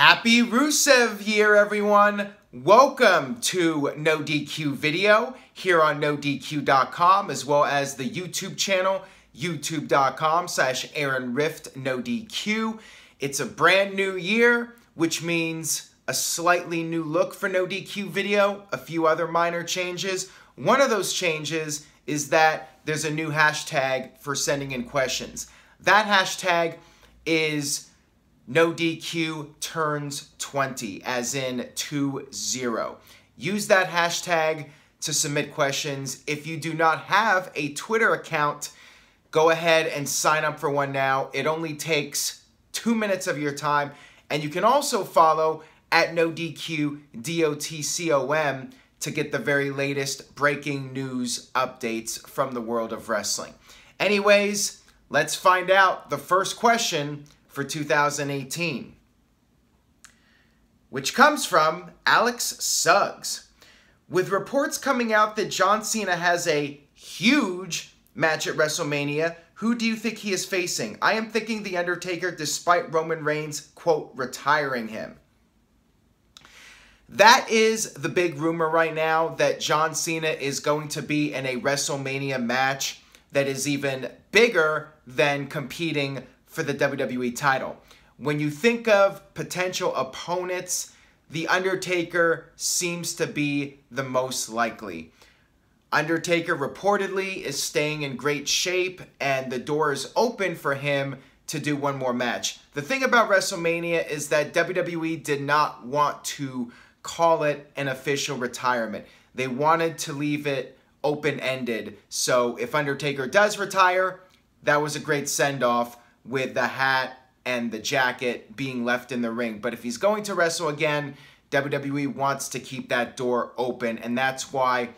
Happy Rusev year, everyone. Welcome to NoDQ video here on NoDQ.com, as well as the YouTube channel, youtube.com/AaronRiftNoDQ. It's a brand new year, which means a slightly new look for NoDQ video, a few other minor changes. One of those changes is that there's a new hashtag for sending in questions. That hashtag is NoDQ turns 20, as in 20. Use that hashtag to submit questions. If you do not have a Twitter account, go ahead and sign up for one now. It only takes 2 minutes of your time. And you can also follow at NoDQ DOTCOM to get the very latest breaking news updates from the world of wrestling. Anyways, let's find out the first question for 2018, which comes from Alex Suggs. With reports coming out that John Cena has a huge match at WrestleMania, who do you think he is facing? I am thinking The Undertaker, despite Roman Reigns, quote, retiring him. That is the big rumor right now, that John Cena is going to be in a WrestleMania match that is even bigger than competing for the WWE title. When you think of potential opponents, The Undertaker seems to be the most likely. Undertaker reportedly is staying in great shape, and the door is open for him to do one more match. The thing about WrestleMania is that WWE did not want to call it an official retirement. They wanted to leave it open-ended. So if Undertaker does retire, that was a great send-off, with the hat and the jacket being left in the ring. But if he's going to wrestle again, WWE wants to keep that door open, and that's why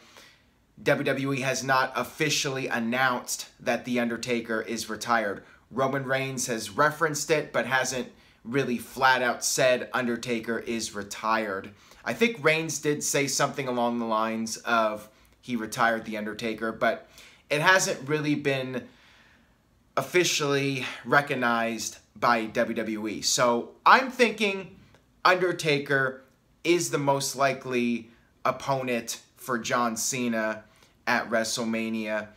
WWE has not officially announced that The Undertaker is retired. Roman Reigns has referenced it, but hasn't really flat out said Undertaker is retired. I think Reigns did say something along the lines of he retired The Undertaker, but it hasn't really been officially recognized by WWE. So I'm thinking Undertaker is the most likely opponent for John Cena at WrestleMania.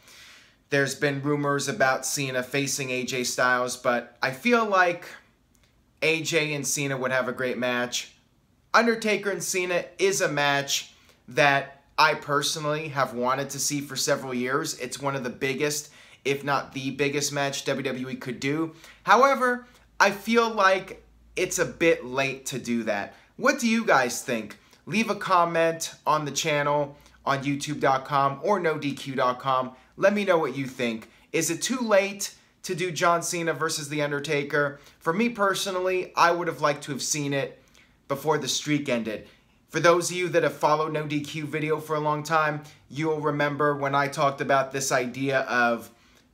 There's been rumors about Cena facing AJ Styles, but I feel like AJ and Cena would have a great match. Undertaker and Cena is a match that I personally have wanted to see for several years. It's one of the biggest, if not the biggest match WWE could do. However, I feel like it's a bit late to do that. What do you guys think? Leave a comment on the channel on youtube.com or NoDQ.com. Let me know what you think. Is it too late to do John Cena versus The Undertaker? For me personally, I would have liked to have seen it before the streak ended. For those of you that have followed NoDQ video for a long time, you'll remember when I talked about this idea of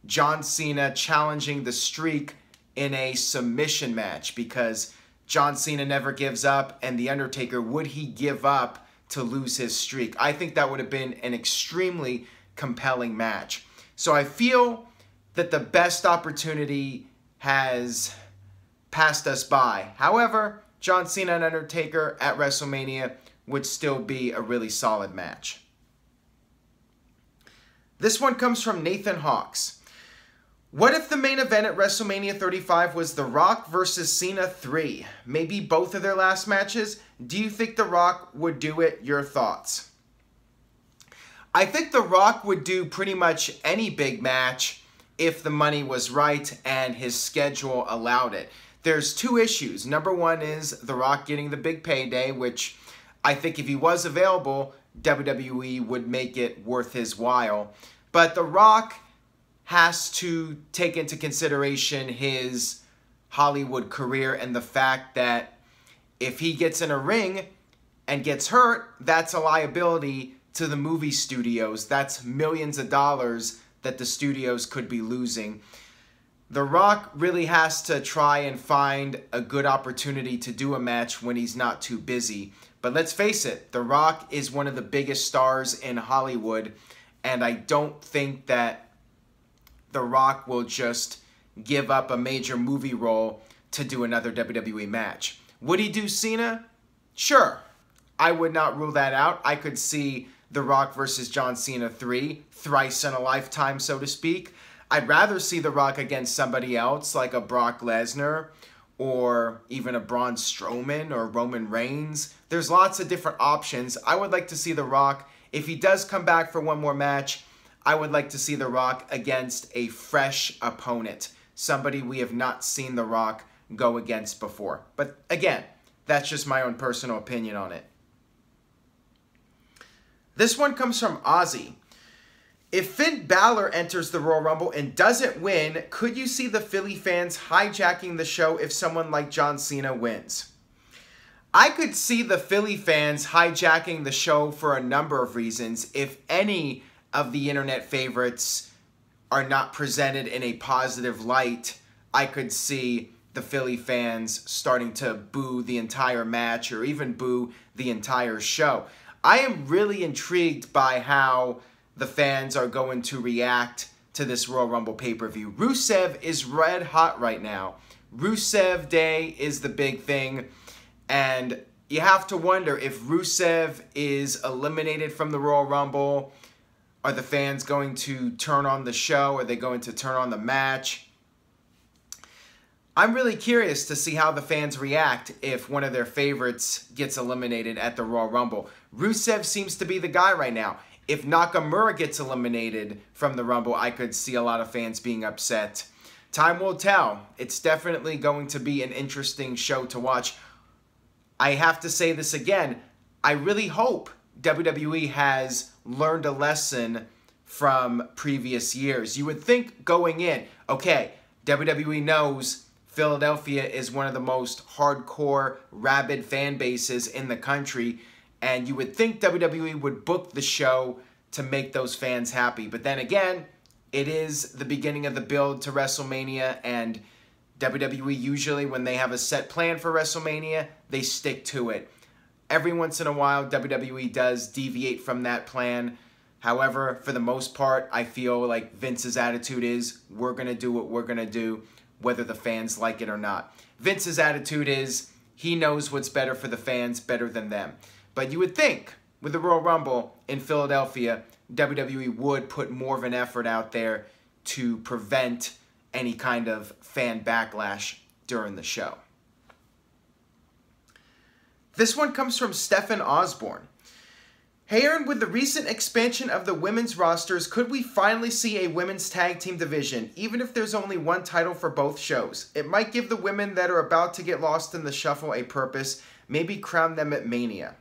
John Cena challenging the streak in a submission match, because John Cena never gives up, and The Undertaker, would he give up to lose his streak? I think that would have been an extremely compelling match. So I feel that the best opportunity has passed us by. However, John Cena and Undertaker at WrestleMania would still be a really solid match. This one comes from Nathan Hawks. What if the main event at WrestleMania 35 was The Rock versus Cena 3? Maybe both of their last matches? Do you think The Rock would do it? Your thoughts? I think The Rock would do pretty much any big match if the money was right and his schedule allowed it. There's two issues. Number one is The Rock getting the big payday, which I think if he was available, WWE would make it worth his while. But The Rock has to take into consideration his Hollywood career and the fact that if he gets in a ring and gets hurt, that's a liability to the movie studios. That's millions of dollars that the studios could be losing. The Rock really has to try and find a good opportunity to do a match when he's not too busy. But let's face it, The Rock is one of the biggest stars in Hollywood, and I don't think that The Rock will just give up a major movie role to do another WWE match. Would he do Cena? Sure. I would not rule that out. I could see The Rock versus John Cena 3, thrice in a lifetime, so to speak. I'd rather see The Rock against somebody else, like a Brock Lesnar, or even a Braun Strowman, or Roman Reigns. There's lots of different options. I would like to see The Rock, if he does come back for one more match, I would like to see The Rock against a fresh opponent. Somebody we have not seen The Rock go against before. But again, that's just my own personal opinion on it. This one comes from Ozzy. If Finn Balor enters the Royal Rumble and doesn't win, could you see the Philly fans hijacking the show if someone like John Cena wins? I could see the Philly fans hijacking the show for a number of reasons. If any of the internet favorites are not presented in a positive light, I could see the Philly fans starting to boo the entire match or even boo the entire show. I am really intrigued by how the fans are going to react to this Royal Rumble pay-per-view. Rusev is red hot right now. Rusev Day is the big thing. And you have to wonder, if Rusev is eliminated from the Royal Rumble, are the fans going to turn on the show? Are they going to turn on the match? I'm really curious to see how the fans react if one of their favorites gets eliminated at the Royal Rumble. Rusev seems to be the guy right now. If Nakamura gets eliminated from the Rumble, I could see a lot of fans being upset. Time will tell. It's definitely going to be an interesting show to watch. I have to say this again. I really hope WWE has learned a lesson from previous years. You would think going in, okay, WWE knows Philadelphia is one of the most hardcore, rabid fan bases in the country, and you would think WWE would book the show to make those fans happy. But then again, it is the beginning of the build to WrestleMania, and WWE usually, when they have a set plan for WrestleMania, they stick to it. Every once in a while, WWE does deviate from that plan. However, for the most part, I feel like Vince's attitude is, we're going to do what we're going to do, whether the fans like it or not. Vince's attitude is, he knows what's better for the fans better than them. But you would think, with the Royal Rumble in Philadelphia, WWE would put more of an effort out there to prevent any kind of fan backlash during the show. This one comes from Stephen Osborne. Hey Aaron, with the recent expansion of the women's rosters, could we finally see a women's tag team division, even if there's only one title for both shows? It might give the women that are about to get lost in the shuffle a purpose, maybe crown them at Mania.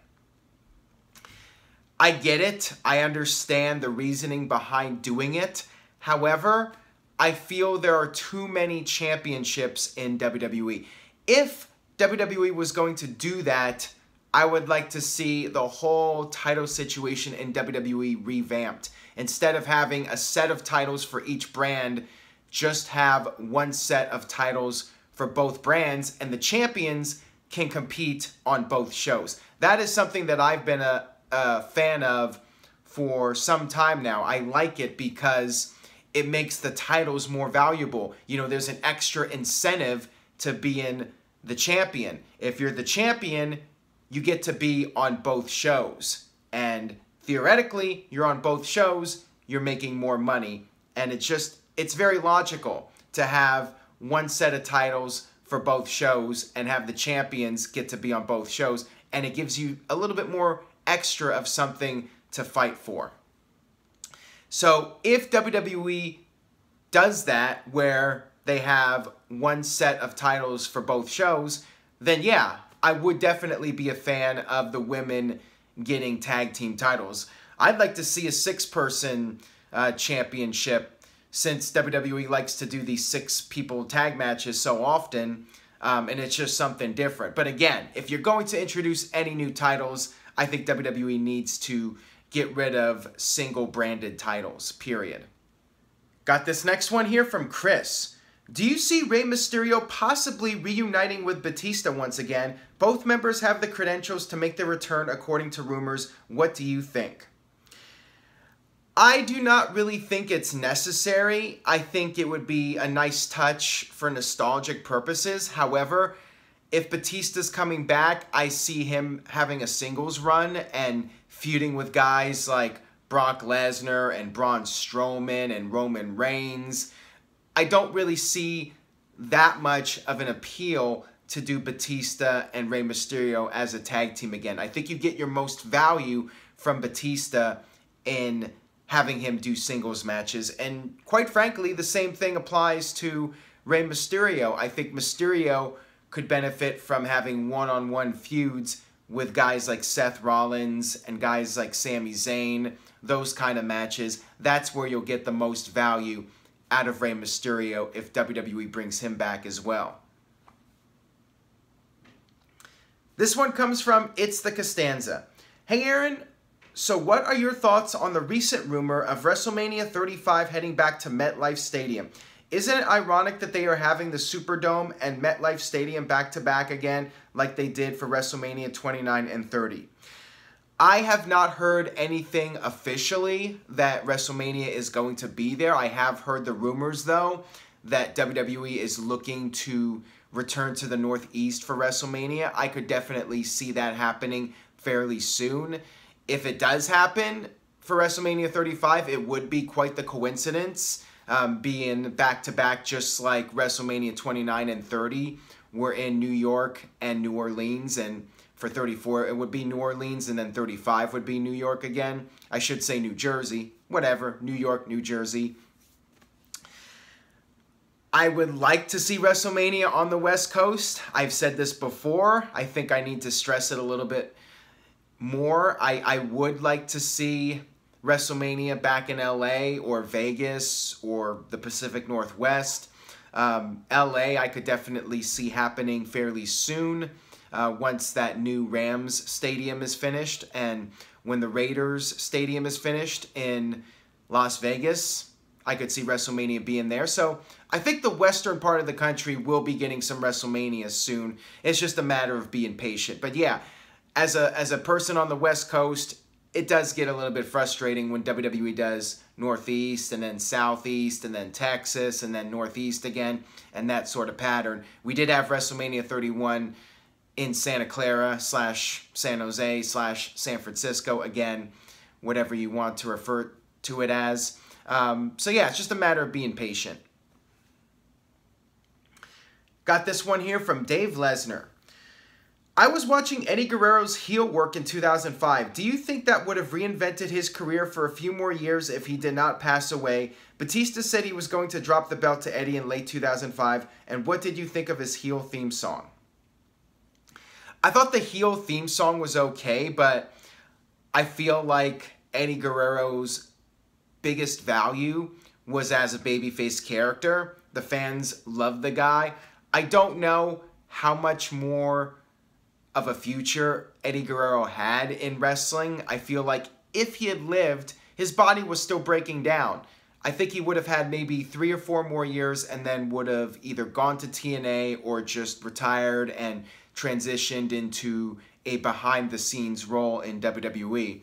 I get it. I understand the reasoning behind doing it. However, I feel there are too many championships in WWE. If WWE was going to do that, I would like to see the whole title situation in WWE revamped. Instead of having a set of titles for each brand, just have one set of titles for both brands, and the champions can compete on both shows. That is something that I've been a fan of for some time now. I like it because it makes the titles more valuable. You know, there's an extra incentive to being the champion. If you're the champion, you get to be on both shows. And theoretically, you're on both shows, you're making more money. And it's very logical to have one set of titles for both shows and have the champions get to be on both shows. And it gives you a little bit more extra of something to fight for. So if WWE does that, where they have one set of titles for both shows, then yeah, I would definitely be a fan of the women getting tag team titles. I'd like to see a 6-person championship, since WWE likes to do these 6-people tag matches so often, and it's just something different. But again, if you're going to introduce any new titles, I think WWE needs to get rid of single-branded titles, period. Got this next one here from Chris. Do you see Rey Mysterio possibly reuniting with Batista once again? Both members have the credentials to make their return according to rumors. What do you think? I do not really think it's necessary. I think it would be a nice touch for nostalgic purposes. However, If Batista's coming back, I see him having a singles run and feuding with guys like Brock Lesnar and Braun Strowman and Roman Reigns. I don't really see that much of an appeal to do Batista and Rey Mysterio as a tag team again. I think you get your most value from Batista in having him do singles matches. And quite frankly, the same thing applies to Rey Mysterio. I think Mysterio could benefit from having one-on-one feuds with guys like Seth Rollins and guys like Sami Zayn, those kind of matches. That's where you'll get the most value out of Rey Mysterio if WWE brings him back as well. This one comes from It's the Costanza. Hey Aaron, so what are your thoughts on the recent rumor of WrestleMania 35 heading back to MetLife Stadium? Isn't it ironic that they are having the Superdome and MetLife Stadium back-to-back again like they did for WrestleMania 29 and 30? I have not heard anything officially that WrestleMania is going to be there. I have heard the rumors, though, that WWE is looking to return to the Northeast for WrestleMania. I could definitely see that happening fairly soon. If it does happen for WrestleMania 35, it would be quite the coincidence, being back-to-back just like WrestleMania 29 and 30 were in New York and New Orleans, and for 34, it would be New Orleans, and then 35 would be New York again. I should say New Jersey. Whatever. New York, New Jersey. I would like to see WrestleMania on the West Coast. I've said this before. I think I need to stress it a little bit more. I would like to see WrestleMania back in LA or Vegas or the Pacific Northwest. LA, I could definitely see happening fairly soon. Once that new Rams stadium is finished, and when the Raiders stadium is finished in Las Vegas, I could see WrestleMania being there. So I think the western part of the country will be getting some WrestleMania soon. It's just a matter of being patient. But yeah, as a person on the West Coast, it does get a little bit frustrating when WWE does Northeast and then Southeast and then Texas and then Northeast again, and that sort of pattern. We did have WrestleMania 31 in Santa Clara / San Jose / San Francisco, again, whatever you want to refer to it as. So yeah, it's just a matter of being patient. Got this one here from Dave Lesnar. I was watching Eddie Guerrero's heel work in 2005. Do you think that would have reinvented his career for a few more years if he did not pass away? Batista said he was going to drop the belt to Eddie in late 2005. And what did you think of his heel theme song? I thought the heel theme song was okay, but I feel like Eddie Guerrero's biggest value was as a babyface character. The fans loved the guy. I don't know how much more of a future Eddie Guerrero had in wrestling. I feel like if he had lived, his body was still breaking down. I think he would have had maybe 3 or 4 more years and then would have either gone to TNA or just retired and transitioned into a behind-the-scenes role in WWE.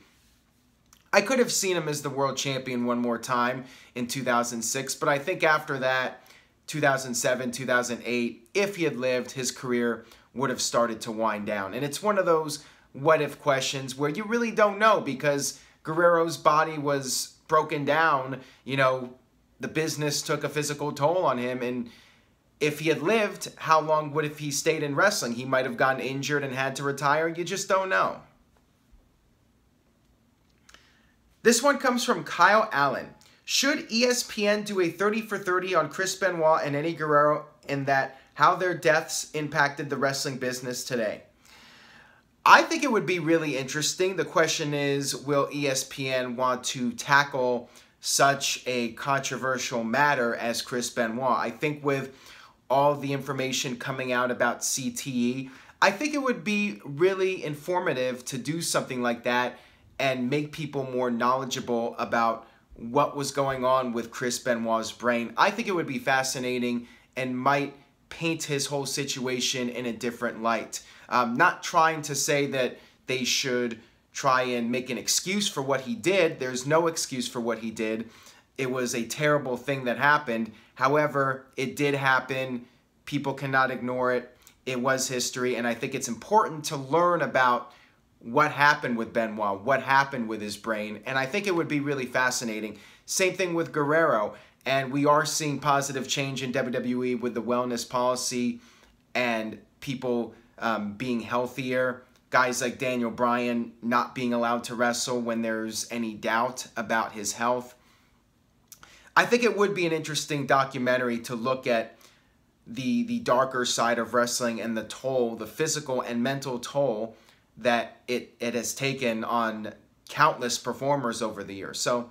I could have seen him as the world champion one more time in 2006, but I think after that, 2007, 2008, if he had lived, his career would have started to wind down. And it's one of those what-if questions where you really don't know, because Guerrero's body was broken down. You know, the business took a physical toll on him, and if he had lived, how long would have he stayed in wrestling? He might have gotten injured and had to retire. You just don't know. This one comes from Kyle Allen. Should ESPN do a 30 for 30 on Chris Benoit and Eddie Guerrero in that how their deaths impacted the wrestling business today? I think it would be really interesting. The question is, will ESPN want to tackle such a controversial matter as Chris Benoit? I think with all the information coming out about CTE, I think it would be really informative to do something like that and make people more knowledgeable about what was going on with Chris Benoit's brain. I think it would be fascinating and might paint his whole situation in a different light. Not trying to say that they should try and make an excuse for what he did. There's no excuse for what he did. It was a terrible thing that happened. However, it did happen. People cannot ignore it. it was history, and I think it's important to learn about what happened with Benoit, what happened with his brain, and I think it would be really fascinating. Same thing with Guerrero, and we are seeing positive change in WWE with the wellness policy and people being healthier. Guys like Daniel Bryan not being allowed to wrestle when there's any doubt about his health. I think it would be an interesting documentary to look at the darker side of wrestling and the toll, the physical and mental toll that it has taken on countless performers over the years. So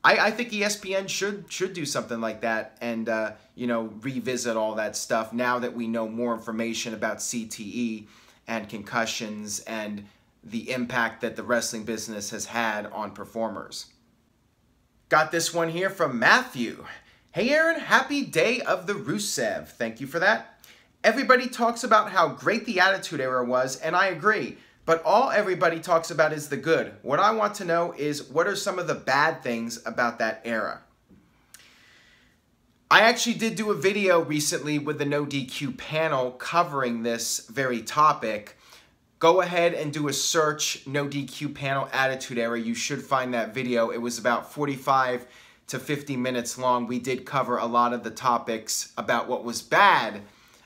I think ESPN should do something like that and you know, revisit all that stuff now that we know more information about CTE and concussions and the impact that the wrestling business has had on performers. Got this one here from Matthew. Hey Aaron, happy day of the Rusev. Thank you for that. Everybody talks about how great the Attitude Era was, and I agree. But all everybody talks about is the good. What I want to know is, what are some of the bad things about that era? I actually did do a video recently with the NoDQ panel covering this very topic. Go ahead and do a search, NoDQ panel Attitude Era. You should find that video. It was about 45 to 50 minutes long. We did cover a lot of the topics about what was bad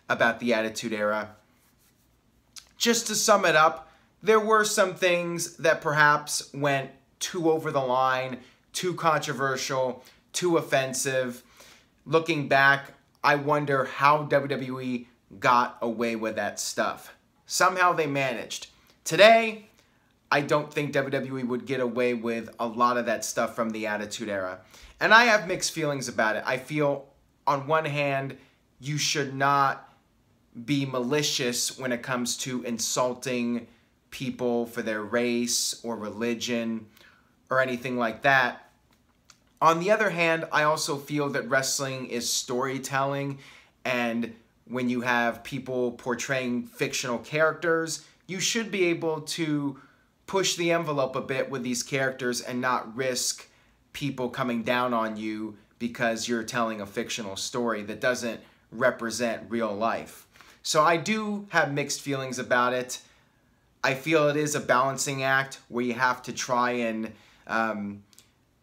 about the Attitude Era. Just to sum it up, there were some things that perhaps went too over the line, too controversial, too offensive. Looking back, I wonder how WWE got away with that stuff. Somehow they managed. Today, I don't think WWE would get away with a lot of that stuff from the Attitude Era. And I have mixed feelings about it. I feel, on one hand, you should not be malicious when it comes to insulting people for their race or religion or anything like that. On the other hand, I also feel that wrestling is storytelling, and when you have people portraying fictional characters, you should be able to push the envelope a bit with these characters and not risk people coming down on you because you're telling a fictional story that doesn't represent real life. So I do have mixed feelings about it. I feel it is a balancing act where you have to try and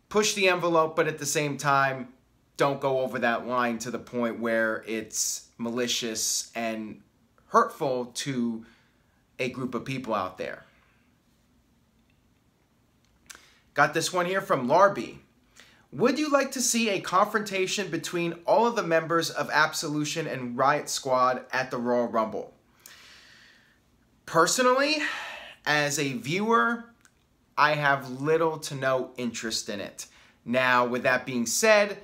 push the envelope, but at the same time, don't go over that line to the point where it's malicious and hurtful to a group of people out there. Got this one here from Larby. Would you like to see a confrontation between all of the members of Absolution and Riot Squad at the Royal Rumble? Personally, as a viewer, I have little to no interest in it. Now, with that being said,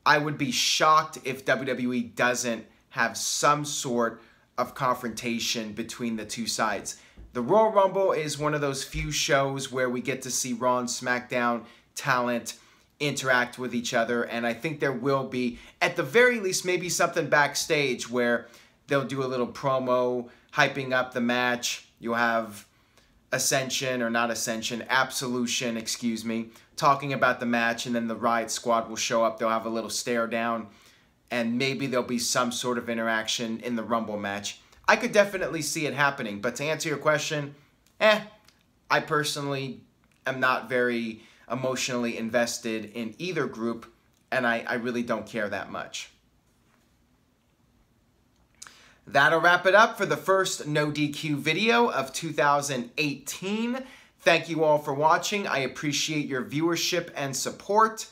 I would be shocked if WWE doesn't have some sort of confrontation between the two sides. The Royal Rumble is one of those few shows where we get to see Raw and SmackDown talent interact with each other, and I think there will be, at the very least, maybe something backstage where they'll do a little promo hyping up the match. You'll have Absolution, excuse me, talking about the match, and then the Riot Squad will show up. They'll have a little stare down, and maybe there'll be some sort of interaction in the Rumble match. I could definitely see it happening, but to answer your question, I personally am not very emotionally invested in either group, and I really don't care that much. That'll wrap it up for the first NoDQ video of 2018. Thank you all for watching. I appreciate your viewership and support.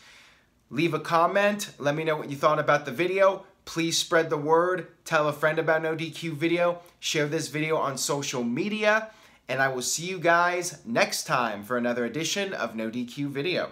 Leave a comment. Let me know what you thought about the video. Please spread the word. Tell a friend about NoDQ video. Share this video on social media. And I will see you guys next time for another edition of NoDQ video.